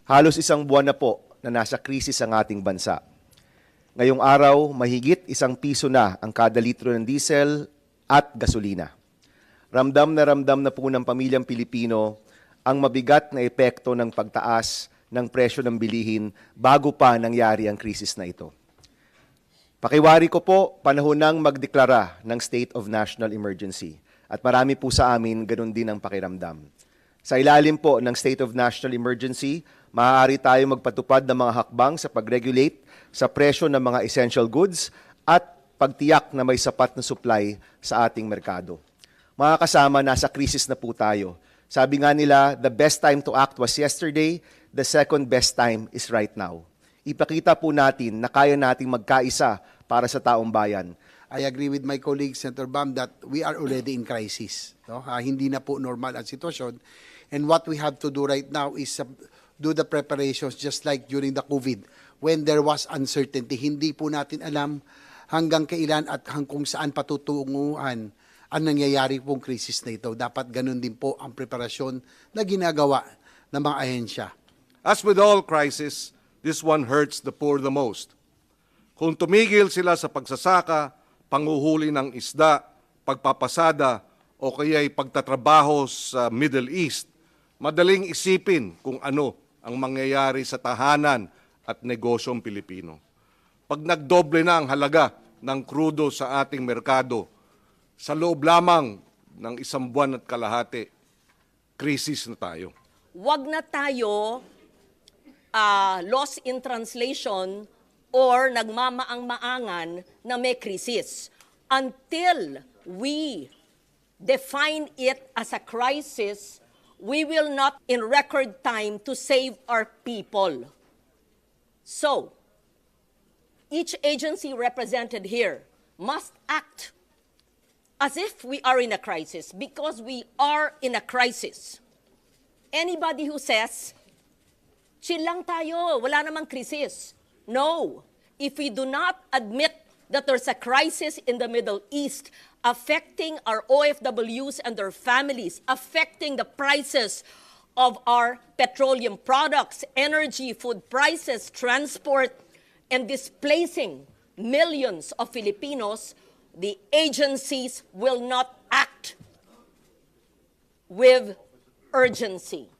Halos isang buwan na po na nasa krisis ang ating bansa. Ngayong araw, mahigit ₱1 na ang kada litro ng diesel at gasolina. Ramdam na po ng pamilyang Pilipino ang mabigat na epekto ng pagtaas ng presyo ng bilihin bago pa nangyari ang krisis na ito. Pakiwari ko po, panahon nang magdeklara ng State of National Emergency. At marami po sa amin, ganun din ang pakiramdam. Sa ilalim po ng State of National Emergency, maaari tayo magpatupad ng mga hakbang sa pag-regulate sa presyo ng mga essential goods at pagtiyak na may sapat na supply sa ating merkado. Mga kasama, nasa krisis na po tayo. Sabi nga nila, the best time to act was yesterday, the second best time is right now. Ipakita po natin na kaya nating magkaisa para sa taong bayan. I agree with my colleague, Senator Bam, that we are already in crisis. No? Hindi na po normal ang sitwasyon. And what we have to do right now is do the preparations just like during the COVID. When there was uncertainty, hindi po natin alam hanggang kailan at kung saan patutunguhan ang nangyayari pong krisis na ito. Dapat ganun din po ang preparasyon na ginagawa ng mga ahensya. As with all crisis, this one hurts the poor the most. Kung tumigil sila sa pagsasaka, panguhuli ng isda, pagpapasada, o kaya'y pagtatrabaho sa Middle East, madaling isipin kung ano ang mangyayari sa tahanan at negosyong Pilipino. Pag nagdoble na ang halaga ng krudo sa ating merkado, sa loob lamang ng 1 buwan at kalahati, krisis na tayo. Wag na tayo lost in translation or nagmamaang-maangan na may krisis until we define it as a crisis. We will not in record time to save our people. So, each agency represented here must act as if we are in a crisis because we are in a crisis. Anybody who says, chill lang tayo, wala namang krisis. No, if we do not admit that there's a crisis in the Middle East affecting our OFWs and their families, affecting the prices of our petroleum products, energy, food prices, transport, and displacing millions of Filipinos, the agencies will not act with urgency.